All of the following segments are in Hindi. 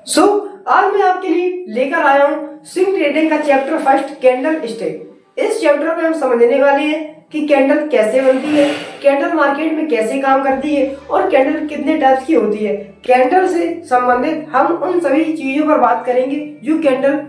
सो आज मैं आपके लिए लेकर आया हूँ स्विंग ट्रेडिंग का चैप्टर फर्स्ट कैंडल स्टिक। इस चैप्टर में हम समझने वाले हैं कि कैंडल कैसे बनती है, कैंडल मार्केट में कैसे काम करती है और कैंडल कितने टाइप्स की होती है। कैंडल से संबंधित हम उन सभी चीजों पर बात करेंगे जो कैंडल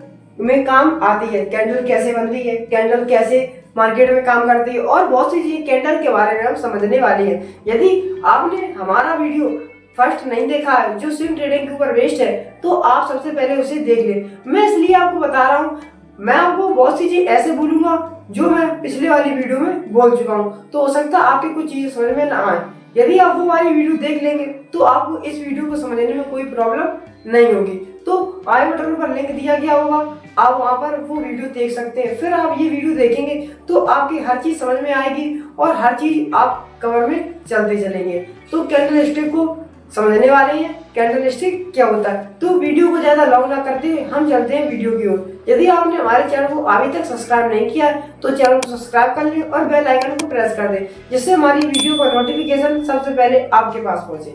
में काम आती है। कैंडल कैसे बनती है, कैंडल कैसे मार्केट में काम करती है और बहुत सी चीजें कैंडल के बारे में हम समझने वाले हैं। यदि आपने हमारा वीडियो फर्स्ट नहीं देखा है जो स्विंग ट्रेडिंग के ऊपर बेस्ड है तो आप सबसे पहले उसे देख ले। मैं इसलिए आपको बता रहा हूँ, मैं आपको बहुत सी चीज ऐसे बोलूंगा जो मैं पिछले वाली वीडियो में बोल चुका हूँ, तो हो सकता है आपकी कुछ चीजें समझ में ना आए। यदि आप वो वाली वीडियो देख लेंगे तो आपको इस वीडियो को समझने में कोई प्रॉब्लम नहीं होगी। तो आई बटन पर लिंक दिया गया होगा, आप वहां पर वो वीडियो देख सकते हैं। फिर आप ये वीडियो देखेंगे तो आपकी हर चीज समझ में आएगी और हर चीज आप कवर में चलते चलेंगे। तो कैंडल स्टिक को समझने वाले हैं, कैंडल स्टिक क्या होता है। तो वीडियो को ज्यादा लॉन्ग ना करते हुए हम चलते हैं वीडियो की ओर। यदि आपने हमारे चैनल को अभी तक सब्सक्राइब नहीं किया है तो चैनल को सब्सक्राइब कर लें और बेल आइकन को प्रेस कर दें, जिससे हमारी वीडियो का नोटिफिकेशन सबसे पहले आपके पास पहुंचे।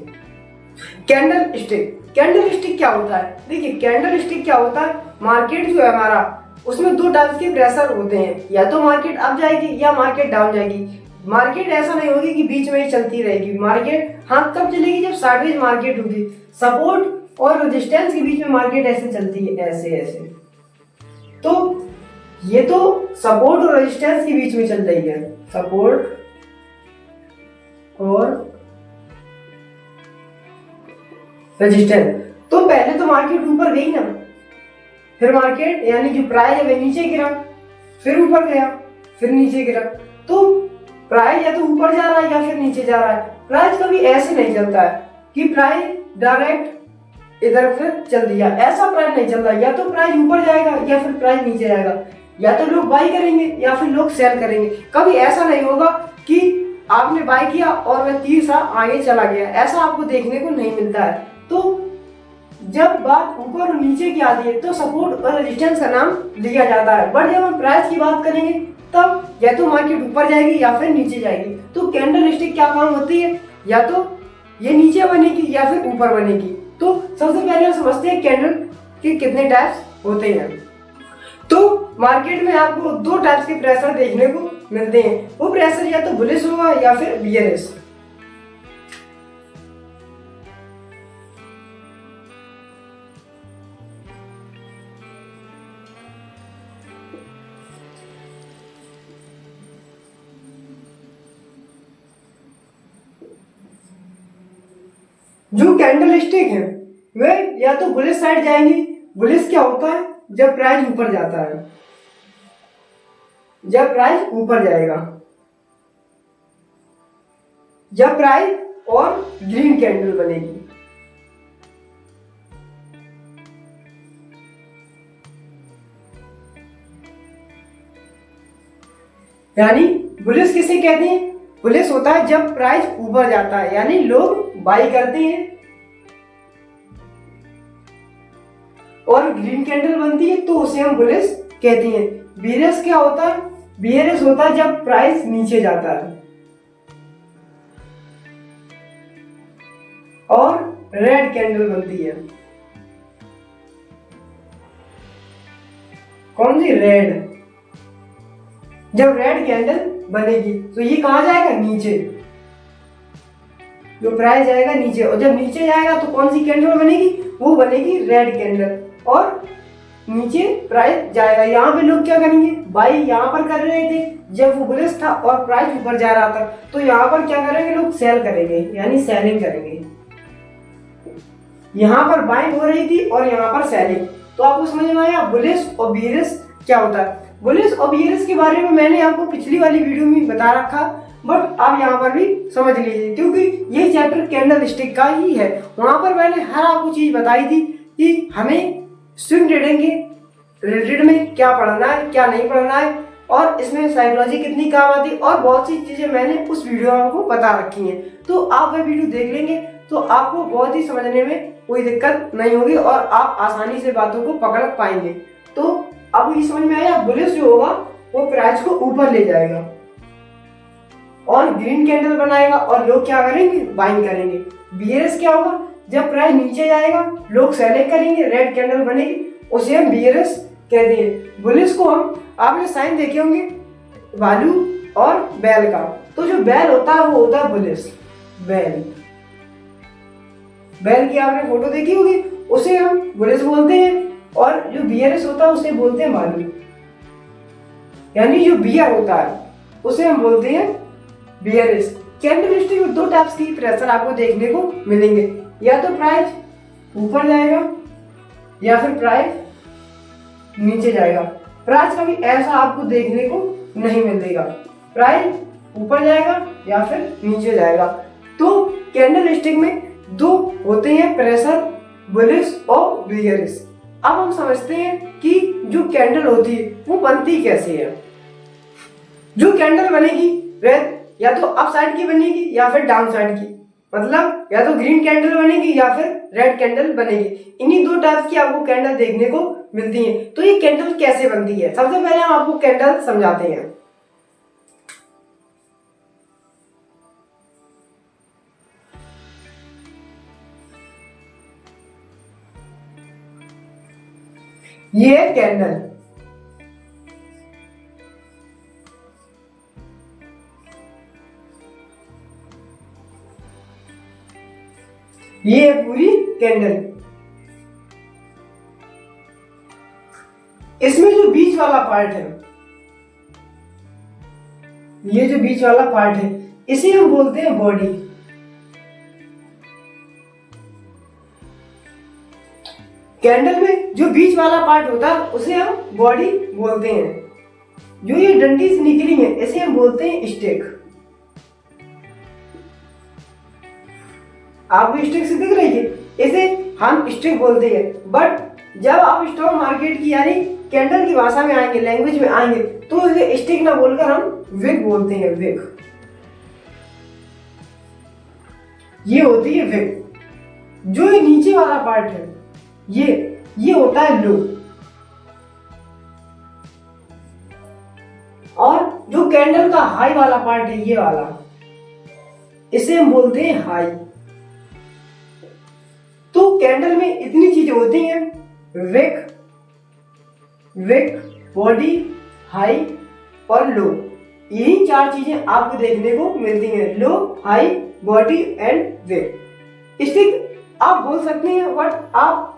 कैंडल स्टिक, कैंडल स्टिक क्या होता है? देखिए कैंडल स्टिक क्या होता है, मार्केट जो है हमारा उसमें दो टाइप्स के प्रेशर होते हैं, या तो मार्केट अप जाएगी या मार्केट डाउन जाएगी। मार्केट ऐसा नहीं होगी कि बीच में ही चलती रहेगी। मार्केट हाँ तब चलेगी जब साइडवेज मार्केट होगी। सपोर्ट और रेजिस्टेंस के बीच में मार्केट ऐसे चलती है, ऐसे ऐसे। तो ये तो सपोर्ट और रेजिस्टेंस के बीच में चल रही है, सपोर्ट और रेजिस्टेंस। तो पहले तो मार्केट ऊपर गई ना, फिर मार्केट यानी जो प्राइस है वह नीचे गिरा, फिर ऊपर गया, फिर नीचे गिरा। तो प्राइस या तो ऊपर जा रहा है या फिर नीचे जा रहा है। प्राइस कभी ऐसे नहीं चलता है कि प्राइस डायरेक्ट इधर से चल दिया, ऐसा प्राइस नहीं चल रहा। या तो प्राइस ऊपर जाएगा या फिर प्राइस नीचे जाएगा, या तो लोग बाई करेंगे या फिर लोग सेल करेंगे। कभी ऐसा नहीं होगा कि आपने बाई किया और वह 30 आगे चला गया, ऐसा आपको देखने को नहीं मिलता है। तो जब बात ऊपर और नीचे की आती है तो सपोर्ट और रेजिस्टेंस का नाम लिया जाता है। बट जब हम प्राइस की बात करेंगे तब या तो मार्केट ऊपर जाएगी या फिर नीचे जाएगी। तो कैंडल स्टिक क्या काम होती है, या तो ये नीचे बनेगी या फिर ऊपर बनेगी। तो सबसे पहले हम समझते हैं कैंडल के कितने टाइप्स होते हैं। तो मार्केट में आपको दो टाइप्स के प्रेशर देखने को मिलते हैं। वो प्रेशर या तो बुलिश होगा या फिर बियरिश। जो कैंडल स्टिक है वे या तो बुलिश साइड जाएंगी। बुलिश क्या होता है, जब प्राइस ऊपर जाता है, जब प्राइस ऊपर जाएगा, जब प्राइस और ग्रीन कैंडल बनेगी। यानी बुलिश किसे कहते हैं? बुलिश होता है जब प्राइस ऊपर जाता है, यानी लोग बाई करते हैं और ग्रीन कैंडल बनती है तो उसे हम बुलिश कहते हैं। बियरिश क्या होता है? बियरिश होता है जब प्राइस नीचे जाता है। और रेड कैंडल बनती है, कौन सी? रेड। जब रेड कैंडल बनेगी तो ये कहां जाएगा? नीचे। जो प्राइस जाएगा नीचे, और जब नीचे जाएगा तो कौन सी कैंडल बनेगी? वो बनेगी रेड कैंडल। और नीचे प्राइस जाएगा, यहाँ पे लोग क्या करेंगे? बाई यहाँ पर कर रहे थे जब वो बुलिश था और प्राइस ऊपर जा रहा था, तो यहाँ पर क्या करेंगे? लोग सेल करेंगे, यानी सेलिंग करेंगे। यहाँ पर बाइंग हो रही थी और यहाँ पर सेलिंग। तो आपको समझ में आया बुलिश और बियरिश क्या होता है। बुलिश और बियरिश के बारे में मैंने आपको पिछली वाली वीडियो में बता रखा, बट आप यहाँ पर भी समझ लीजिए क्योंकि ये चैप्टर कैंडल स्टिक का ही है। वहां पर मैंने हर आपको चीज बताई थी कि हमें स्विंग ट्रेडिंग के रिलेटेड में क्या पढ़ना है, क्या नहीं पढ़ना है, और इसमें साइकोलॉजी कितनी काम आती है, और बहुत सी चीजें मैंने उस वीडियो में आपको बता रखी हैं। तो आप वह वीडियो देख लेंगे तो आपको बहुत ही समझने में कोई दिक्कत नहीं होगी और आप आसानी से बातों को पकड़ पाएंगे। तो अब ये समझ में आया, बुलिश जो होगा वो प्राइस को ऊपर ले जाएगा और ग्रीन कैंडल बनाएगा और लोग क्या करेंगे? बाइंग करेंगे। बियरिश क्या होगा? जब प्राइस नीचे जाएगा लोग सेलेक्ट करेंगे, रेड कैंडल बनेगी, उसे हम बियरिश कहते हैं। बुलिश को हम, आपने साइन देखे होंगे भालू और बैल का, तो जो बैल होता है वो होता है बुलिश। बैल की आपने फोटो देखी होगी, उसे हम बुलिश बोलते हैं, और जो बियरिश होता है उसे बोलते हैं भालू। यानी जो बियर होता है उसे हम बोलते हैं बियरिश। कैंडलस्टिक में दो टाइप्स की प्रेशर आपको देखने को मिलेंगे, या तो प्राइस ऊपर जाएगा या फिर प्राइस नीचे जाएगा। प्राइस कभी ऐसा आपको देखने को नहीं मिलेगा, प्राइस ऊपर जाएगा या फिर नीचे जाएगा। तो कैंडलस्टिक में दो होते हैं प्रेशर, बुलिश और बियरिश। अब हम समझते हैं कि जो कैंडल होती है वो बनती कैसे है। जो कैंडल बनेगी वह या तो अप साइड की बनेगी या फिर डाउन साइड की, मतलब या तो ग्रीन कैंडल बनेगी या फिर रेड कैंडल बनेगी। इन्हीं दो टाइप की आपको कैंडल देखने को मिलती है। तो ये कैंडल कैसे बनती है, सबसे पहले हम आपको कैंडल समझाते हैं। ये है कैंडल, ये है पूरी कैंडल। इसमें जो बीच वाला पार्ट है, ये जो बीच वाला पार्ट है इसे हम बोलते हैं बॉडी। कैंडल में जो बीच वाला पार्ट होता है उसे हम बॉडी बोलते हैं। जो ये डंडी से निकली है इसे हम बोलते हैं स्टिक। आपको स्टिक से दिख रही है, इसे हम स्टिक बोलते हैं। बट जब आप स्टॉक मार्केट की यानी कैंडल की भाषा में आएंगे, लैंग्वेज में आएंगे, तो इसे स्टिक ना बोलकर हम विग बोलते हैं। विग, ये होती है विग। जो ये नीचे वाला पार्ट है ये होता है लो, और जो कैंडल का हाई वाला पार्ट है ये वाला, इसे हम बोलते हैं हाई। तो कैंडल में इतनी चीजें होती हैं, विक, बॉडी, हाई और लो। यही चार चीजें आपको देखने को मिलती हैं, low, high, body and wick. Stick आप बोल सकते हैं, बट आप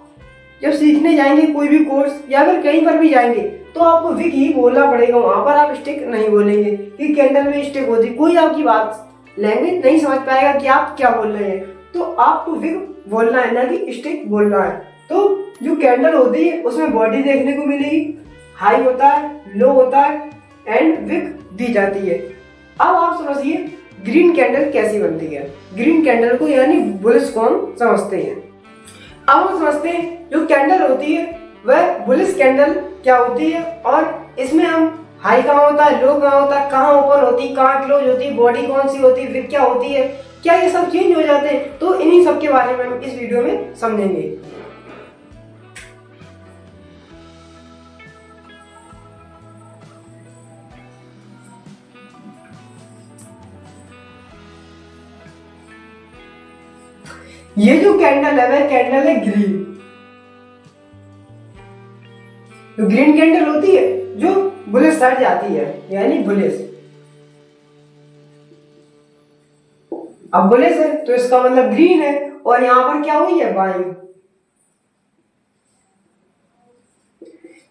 जब सीखने जाएंगे कोई भी कोर्स या फिर कहीं पर भी जाएंगे तो आपको विक ही बोलना पड़ेगा, वहां पर आप स्टिक नहीं बोलेंगे कि कैंडल में स्टिक होती। कोई आपकी बात लैंग्वेज नहीं समझ पाएगा कि आप क्या बोल रहे हैं। तो आपको विक बोलना है, ना कि स्टिक बोलना है। तो जो कैंडल होती है उसमें बॉडी देखने को मिलेगी, हाई होता है, लो होता है एंड विक दी जाती है। अब आप समझिए ग्रीन कैंडल कैसी बनती है। ग्रीन कैंडल को यानी बुलिश को हम समझते हैं। अब हम समझते हैं जो कैंडल होती है वह बुलिश कैंडल क्या होती है, और इसमें हम हाई कहाँ होता है, लो कहाँ होता है, कहाँ ओपन होती है, कहाँ क्लोज होती है, बॉडी कौन सी होती है, विक क्या होती है, क्या ये सब चेंज हो जाते हैं। तो इन्हीं सब के बारे में हम इस वीडियो में समझेंगे। ये जो कैंडल है वह कैंडल है ग्रीन। तो ग्रीन कैंडल होती है जो बुलिश साइड जाती है, यानी बुलिश। अब बुलिश है तो इसका मतलब ग्रीन है, और यहां पर क्या हुई है, बाइंग।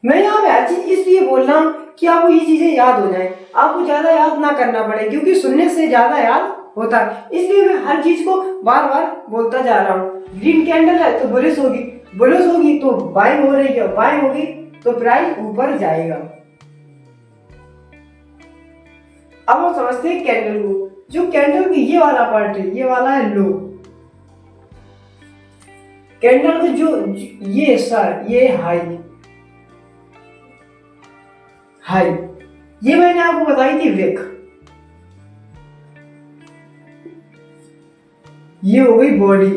मैं यहाँ पे हर चीज इसलिए बोल रहा हूं कि आपको ये चीजें याद हो जाए, आपको ज्यादा याद ना करना पड़े, क्योंकि सुनने से ज्यादा याद होता है। इसलिए मैं हर चीज को बार बार बोलता जा रहा हूँ। ग्रीन कैंडल है तो बुलिश होगी, बुलिश होगी तो बाइंग हो रही है, बाइंग होगी तो प्राइस ऊपर जाएगा। अब हम समझते हैं कैंडल को। जो कैंडल की ये वाला पार्ट है, ये वाला है लो। कैंडल का जो ये हिस्सा है ये हाई। हाई ये मैंने आपको बताई थी विक। ये हो गई बॉडी।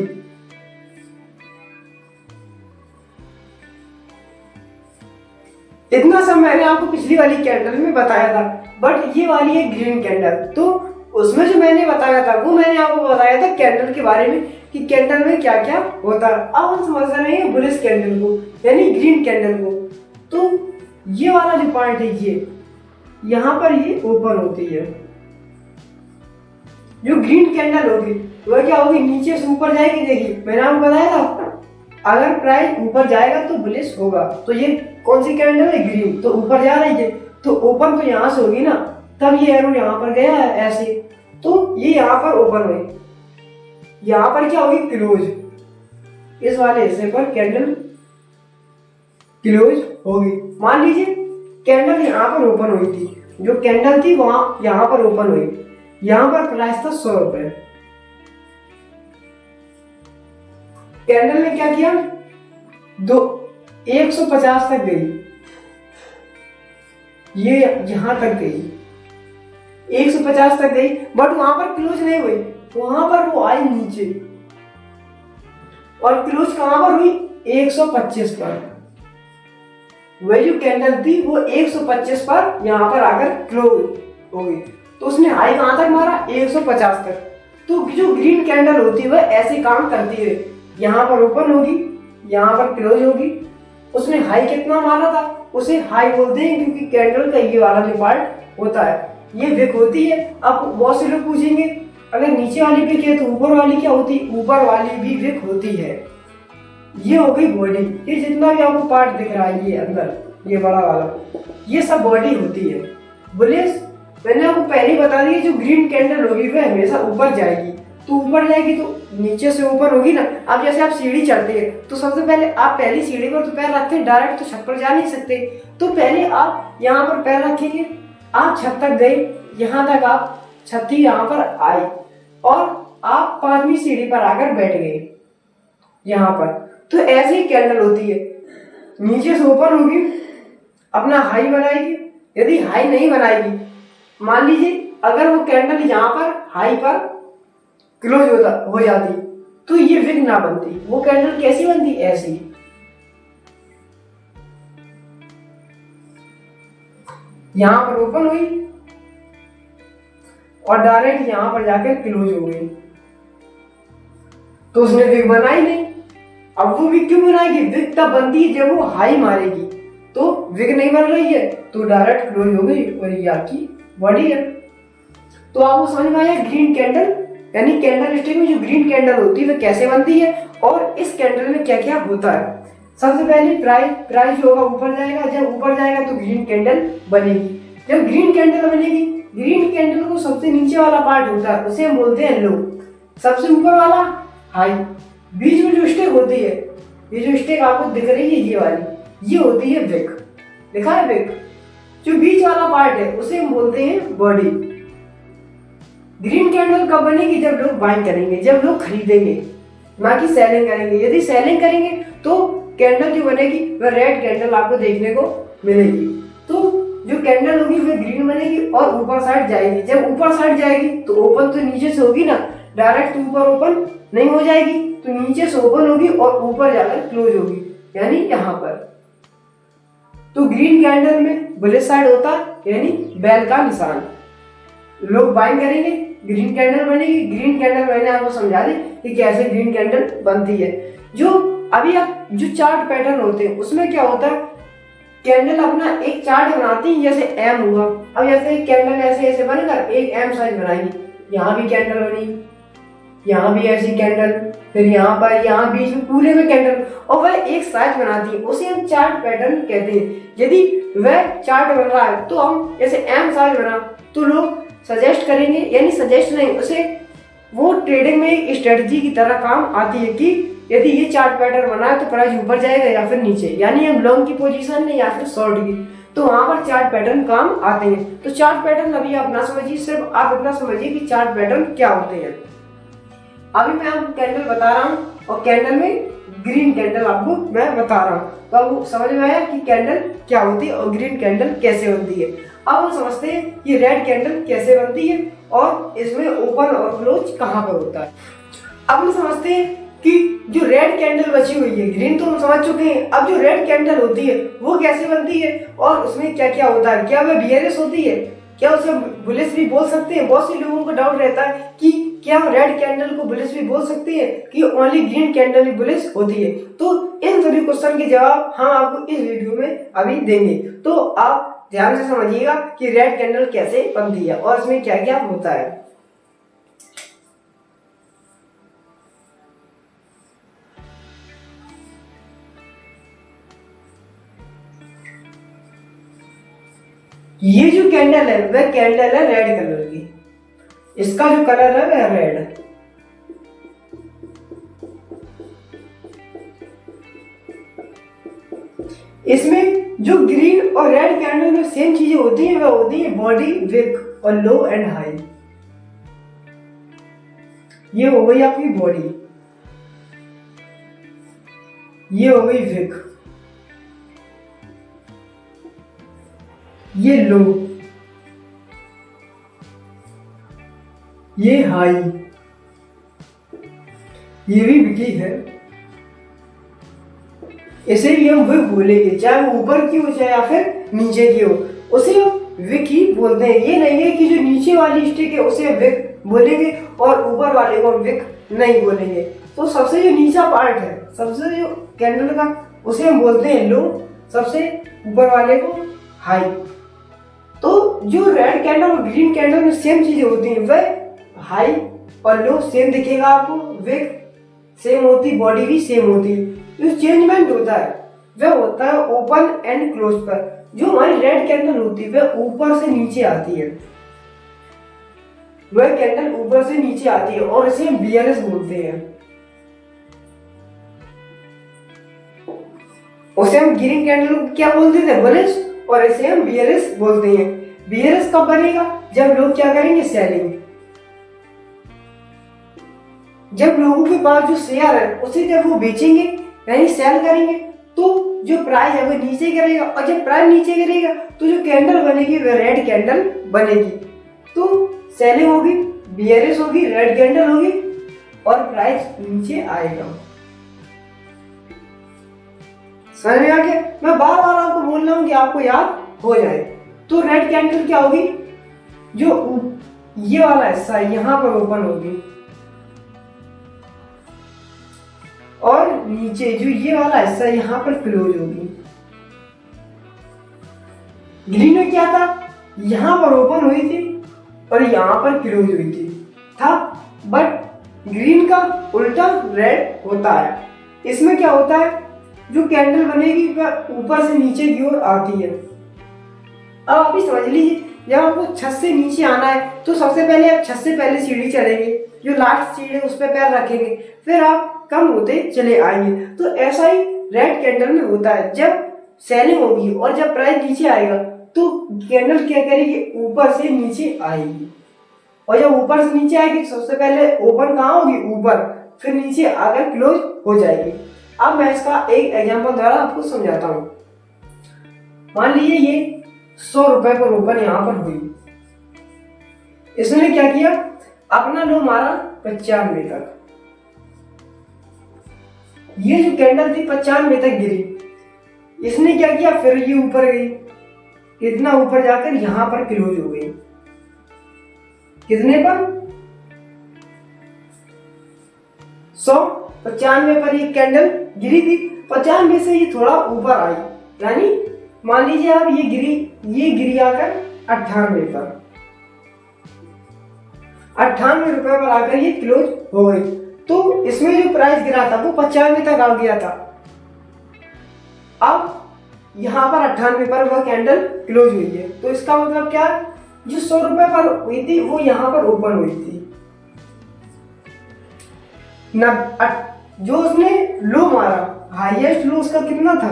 इतना सब मैंने आपको पिछली वाली कैंडल में बताया था, बट ये वाली है ग्रीन कैंडल। तो उसमें जो मैंने बताया था वो मैंने आपको बताया था कैंडल के बारे में कि कैंडल में क्या क्या होता है। अब हम समझ रहे हैं बुलिश कैंडल को, यानी ग्रीन कैंडल को। तो ये वाला जो पार्ट है, ये यहाँ पर ये ओपन होती है। जो ग्रीन कैंडल होगी वह क्या होगी, नीचे से ऊपर जाएगी। देखिए मैंने आपको बताया था, अगर प्राइस ऊपर जाएगा तो बुलिश होगा। तो ये कौन सी कैंडल है, ग्रीन, तो ऊपर जा रही है, तो ओपन तो यहाँ से होगी ना, तब ये एरो यहाँ पर गया है ऐसे, तो ये यहाँ पर ओपन हुई। यहाँ पर क्या होगी, क्लोज। इस वाले हिस्से पर कैंडल क्लोज होगी। मान लीजिए कैंडल यहाँ पर ओपन हुई थी, जो कैंडल थी वहां यहाँ पर ओपन हुई, यहाँ पर प्राइस था 100 रुपए। कैंडल ने क्या किया, 150 तक गई, ये यहां तक गई, 150 तक गई, बट वहां पर क्लोज नहीं हुई, वहां पर वो आई नीचे, और क्लोज कहां पर हुई, 125 पर। वही जो कैंडल थी वो 125 पर यहां पर आकर क्लोज हो गई, तो उसने हाई कहां तक मारा, 150 तक। तो जो ग्रीन कैंडल होती है वह ऐसे काम करती है, यहाँ पर ओपन होगी, यहाँ पर क्लोज होगी। उसने हाई कितना मारा था, उसे हाई बोलते हैं, क्योंकि कैंडल का ये वाला जो पार्ट होता है ये विक होती है। अब बहुत से लोग पूछेंगे अगर नीचे वाली विक है तो ऊपर वाली क्या होती है, ऊपर वाली भी विक होती है। ये हो गई बॉडी, ये जितना भी आपको पार्ट दिख रहा है ये अंदर, ये बड़ा वाला, ये सब बॉडी होती है। बुलिश मैंने आपको पहले ही बता दिया, जो ग्रीन कैंडल होगी वह हमेशा ऊपर जाएगी, तो ऊपर जाएगी तो नीचे से ऊपर होगी ना। अब जैसे आप सीढ़ी चढ़ते हैं तो सबसे पहले आप पहली सीढ़ी पर तो पैर रखते हैं, डायरेक्ट तो छत पर जा नहीं सकते, तो पहले आप यहाँ पर पैर रखेंगे, आप छत तक गए, यहाँ तक आप छत यहाँ पर आए, और आप 5वीं सीढ़ी पर आकर बैठ गए यहाँ पर। तो ऐसे ही कैंडल होती है, नीचे से ओपन होगी, अपना हाई बनाएगी। यदि हाई नहीं बनाएगी, मान लीजिए अगर वो कैंडल यहाँ पर हाई पर क्लोज हो जाती, तो ये विक ना बनती। वो कैंडल कैसी बनती, ऐसी, यहां पर ओपन हुई और डायरेक्ट यहां पर जाकर क्लोज हो गई, तो उसने विक बनाई नहीं। अब वो विक क्यों बनाएगी, विक तब बनती है जब वो हाई मारेगी, तो विक नहीं बन रही है तो डायरेक्ट क्लोज हो गई, और ये आपकी बॉडी है। तो आपको समझ में आया ग्रीन कैंडल, यानी कैंडल स्टिक में जो ग्रीन कैंडल होती है वह कैसे बनती है, और इस कैंडल में क्या क्या होता है। सबसे पहले प्राइस जो होगा ऊपर जाएगा, जब ऊपर जाएगा तो ग्रीन कैंडल बनेगी। जब ग्रीन कैंडल बनेगी, ग्रीन कैंडल को सबसे नीचे वाला पार्ट होता है उसे हम बोलते हैं लो, सबसे ऊपर वाला हाई, बीच में जो स्टिक होती है, ये जो स्टिक आपको दिख रही है ये वाली, ये होती है विक, लिखा है विक। जो बीच वाला पार्ट है उसे हम बोलते हैं बॉडी। ग्रीन कैंडल कब बनेगी, जब लोग बाइंग करेंगे, जब लोग खरीदेंगे, ना कि सेलिंग करेंगे। यदि सेलिंग करेंगे तो कैंडल जो बनेगी वह रेड कैंडल आपको देखने को मिलेगी। तो जो कैंडल होगी वह ग्रीन बनेगी और ऊपर साइड जाएगी। जब ऊपर साइड जाएगी तो ओपन तो नीचे से होगी ना, डायरेक्ट ऊपर ओपन नहीं हो जाएगी, तो नीचे से ओपन होगी और ऊपर जाकर क्लोज होगी, यानी यहाँ पर। तो ग्रीन कैंडल में बुलिश साइड होता है, यानी बैल का निशान। लोग बाइंग करेंगे, ग्रीन कैंडल बनेगी। ग्रीन कैंडल मैंने आपको समझा दी कि कैसे ग्रीन कैंडल बनती है। जो अभी आप जो चार्ट पैटर्न होते हैं उसमें क्या होता है, कैंडल अपना एक चार्ट बनाती है, जैसे एम हुआ। अब जैसे कैंडल ऐसे ऐसे बनकर एक एम साइज बनाएगी, यहाँ भी कैंडल बनेगी, यहाँ भी ऐसी कैंडल, फिर यहाँ पर, यहाँ बीच में पूरे में कैंडल, और वह एक साइज बनाती है, उसे हम चार्ट पैटर्न कहते हैं। यदि वह चार्ट बन रहा है तो हम जैसे एम साइज बना तो लोग सजेस्ट करेंगे, यानी सजेस्ट नहीं, उसे वो ट्रेडिंग में एक स्ट्रेटजी की तरह काम आती है कि यदि ये चार्ट पैटर्न बना है तो प्राइस ऊपर जाएगा या फिर नीचे, यानी हम लॉन्ग की पोजीशन में या फिर शॉर्ट की, तो वहां पर चार्ट पैटर्न काम आते हैं। तो चार्ट पैटर्न अभी आप ना समझिए, सिर्फ आप इतना समझिए कि चार्ट पैटर्न क्या होते हैं। अभी मैं आपको कैंडल बता रहा हूँ और कैंडल में ग्रीन कैंडल आपको मैं बता रहा हूँ, तो आपको समझ में आया कि कैंडल क्या होती है और ग्रीन कैंडल कैसे बनती है। अब हम समझते हैं कि रेड कैंडल कैसे बनती है और इसमें ओपन और क्लोज कहाँ पर होता है। अब हम समझते हैं कि जो रेड कैंडल बची हुई है, ग्रीन तो हम समझ चुके हैं, अब जो रेड कैंडल होती है वो कैसे बनती है और उसमें क्या क्या होता है। क्या वह बियरिश होती है, क्या उसे बुलिश भी बोल सकते हैं। बहुत से लोगों को डाउट रहता है कि क्या हम रेड कैंडल को बुलिश भी बोल सकते हैं कि ओनली ग्रीन कैंडल ही बुलिश होती है? तो इन सभी क्वेश्चन के जवाब हम आपको इस वीडियो में अभी देंगे। तो आप ध्यान से समझिएगा कि रेड कैंडल कैसे बनती है और इसमें क्या क्या होता है। ये जो कैंडल है वह कैंडल है रेड कलर की। इसका जो कलर है वह रेड। इसमें जो ग्रीन और रेड कैंडल में सेम चीजें होती हैं वह होती है बॉडी, विक और लो एंड हाई। ये हो गई आपकी बॉडी, ये हो गई विक, ये लो, ये हाई, ये भी विकी है। इसे भी हम विक बोलेंगे, चाहे वो ऊपर की हो चाहे या फिर नीचे की हो, उसे हम विक ही बोलते हैं। ये नहीं है कि जो नीचे वाली स्टिक है उसे विक बोलेंगे और ऊपर वाले को विक नहीं बोलेंगे। तो सबसे जो नीचा पार्ट है, सबसे जो कैंडल का, उसे हम बोलते हैं लो, सबसे ऊपर वाले को हाई। तो जो रेड कैंडल और ग्रीन कैंडल में सेम चीजें होती हैं वह हाई और लो सेम दिखेगा आपको, विक सेम होती, बॉडी भी सेम होती है। जो चेंजमेंट होता है वह होता है ओपन एंड क्लोज पर। जो हमारी रेड कैंडल होती है वह ऊपर से नीचे आती है, वह कैंडल ऊपर से नीचे आती है और इसे हम बीआरएस बोलते हैं। उसे हम ग्रीन कैंडल को क्या बोलते थे, बुलिश, और इसे हम बीआरएस बोलते हैं। बीआरएस कब बनेगा, जब लोग क्या करेंगे, सेलिंग। जब लोगों के पास जो शेयर है उसे जब वो बेचेंगे यानी सेल करेंगे तो जो प्राइस है वो नीचे गिरेगा, और जब प्राइस नीचे गिरेगा तो जो कैंडल बनेगी वह रेड कैंडल बनेगी। तो सेलिंग होगी, बीआरएस होगी, रेड कैंडल होगी और प्राइस नीचे आएगा। समझ में आ गया? मैं बार बार आपको बोल रहा हूं कि आपको याद हो जाए। तो रेड कैंडल क्या होगी, जो ये वाला हिस्सा यहां पर ओपन होगी और नीचे जो ये वाला हिस्सा यहां पर क्लोज होगी। ग्रीन में क्या था, यहां पर ओपन हुई थी और यहां पर क्लोज हुई थी था, बट ग्रीन का उल्टा रेड होता है। इसमें क्या होता है, जो कैंडल बनेगी वह ऊपर से नीचे की ओर आती है। अब आप ही समझ लीजिए, जब आपको छत से नीचे आना है तो सबसे पहले आप छत से पहले सीढ़ी चढ़ेंगे, जो लास्ट सीढ़ी है उस पर पैर रखेंगे, फिर आप कम होते चले आएंगे। तो ऐसा ही रेड कैंडल में होता है, जब सेलिंग होगी और जब प्राइस नीचे आएगा तो कैंडल क्या करेगी, ऊपर से नीचे आएगी, और जब ऊपर से नीचे आएगी सबसे पहले ओपन कहाँ होगी, ऊपर, फिर नीचे आकर क्लोज हो जाएगी। अब मैं इसका एक एग्जांपल द्वारा आपको समझाता हूँ। मान लीजिए ये 100 रुपए पर ओपन यहाँ पर हुई, इसने क्या किया, अपना लो मारा 95 तक। ये जो कैंडल थी 95 तक गिरी, इसने क्या किया, फिर ये ऊपर गई, कितना ऊपर जाकर यहां पर क्लोज हो गई। कितने पर, 195 पर ये कैंडल गिरी थी। 95 से ये थोड़ा ऊपर आई, यानी मान लीजिए आप ये गिरी आकर 98 पर, 98 रुपए पर आकर ये क्लोज हो गई। तो इसमें जो प्राइस गिरा था वो 95 तक आ गया था। अब यहां पर 98 पर वह कैंडल क्लोज हुई है, तो इसका मतलब क्या है, जो 100 रुपए पर हुई थी वो यहां पर ओपन हुई थी। जो उसने लो मारा, हाईएस्ट लो उसका कितना था,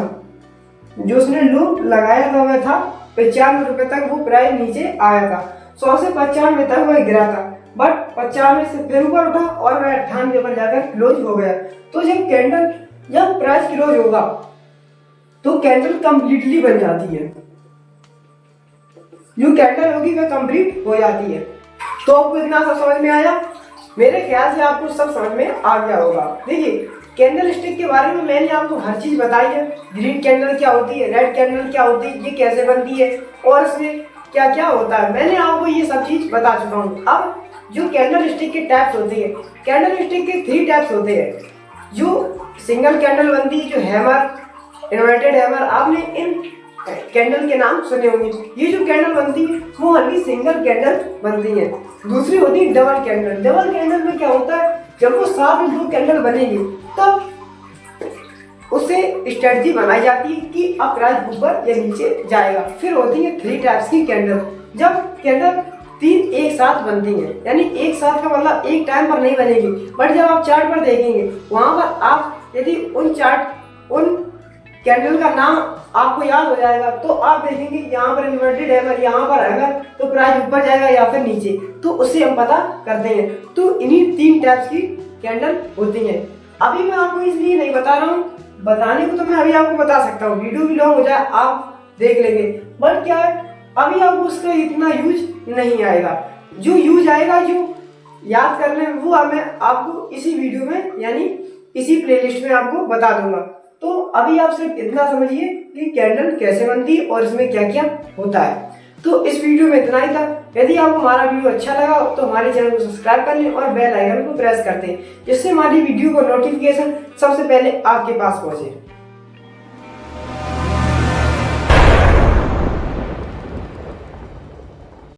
जो उसने लो लगाया था वह था 95 रुपए तक, वो प्राइस नीचे आया था। 100 से 95 तक वह गिरा था, बट 95 से फिर ऊपर उठा और वह 98 पर जाकर क्लोज हो गया। तो जब प्राइस क्लोज होगा तो कैंडल कंप्लीटली बन जाती है, जो कैंडल होगी वह कंप्लीट हो जाती है। तो आपको इतना सा समझ में आया? मेरे ख्याल से आपको सब समझ में आ गया होगा। देखिए, कैंडल स्टिक के बारे में मैंने आपको हर चीज बताई है। ग्रीन कैंडल क्या होती है, रेड कैंडल क्या होती है, ये कैसे बनती है और इसमें क्या क्या होता है, मैंने आपको ये सब चीज बता चुका हूँ। अब जो कैंडल स्टिक के टाइप्स होते हैं, कैंडल स्टिक के 3 टाइप्स होते हैं। जो सिंगल कैंडल बनती है, जो हैमर, इन्वर्टेड हैमर, आपने इन कैंडल के नाम सुने होंगे। ये जो कैंडल बनती है वो हल्की सिंगल कैंडल बनती है। दूसरी होती है डबल कैंडल। डबल कैंडल में क्या होता है, जब वो साथ में 2 कैंडल बनेगी तब उससे स्ट्रेटजी बनाई जाती है कि अब प्राइस ऊपर या नीचे जाएगा। फिर होती है 3 टाइप्स की कैंडल। जब कैंडल 3 एक साथ बनती हैं, यानी एक साथ का मतलब एक टाइम पर नहीं बनेगी, बट जब आप चार्ट पर देखेंगे वहां पर आप यदि उन कैंडल का नाम आपको याद हो जाएगा तो आप देखेंगे यहाँ पर इन्वर्टेड हैमर, यहाँ पर हैमर, तो प्राइस ऊपर जाएगा या फिर नीचे, तो उससे हम पता करते हैं। तो इन्हीं 3 टाइप्स की कैंडल होती हैं। अभी मैं आपको इसलिए नहीं बता रहा हूँ, बताने को तो मैं अभी आपको बता सकता हूँ, वीडियो भी लॉन्ग हो जाए आप देख लेंगे, बट क्या है अभी आपको उसका इतना यूज नहीं आएगा। जो यूज आएगा, जो याद करने में, वो मैं आपको इसी वीडियो में यानी इसी प्लेलिस्ट में आपको बता दूंगा। तो अभी आप सिर्फ इतना समझिए कि कैंडल कैसे बनती है और इसमें क्या क्या होता है। तो इस वीडियो में इतना ही था। यदि आपको हमारा वीडियो अच्छा लगा तो हमारे चैनल को सब्सक्राइब कर लें और बेल आइकन को प्रेस कर दें, जिससे हमारी वीडियो का नोटिफिकेशन सबसे पहले आपके पास पहुंचे।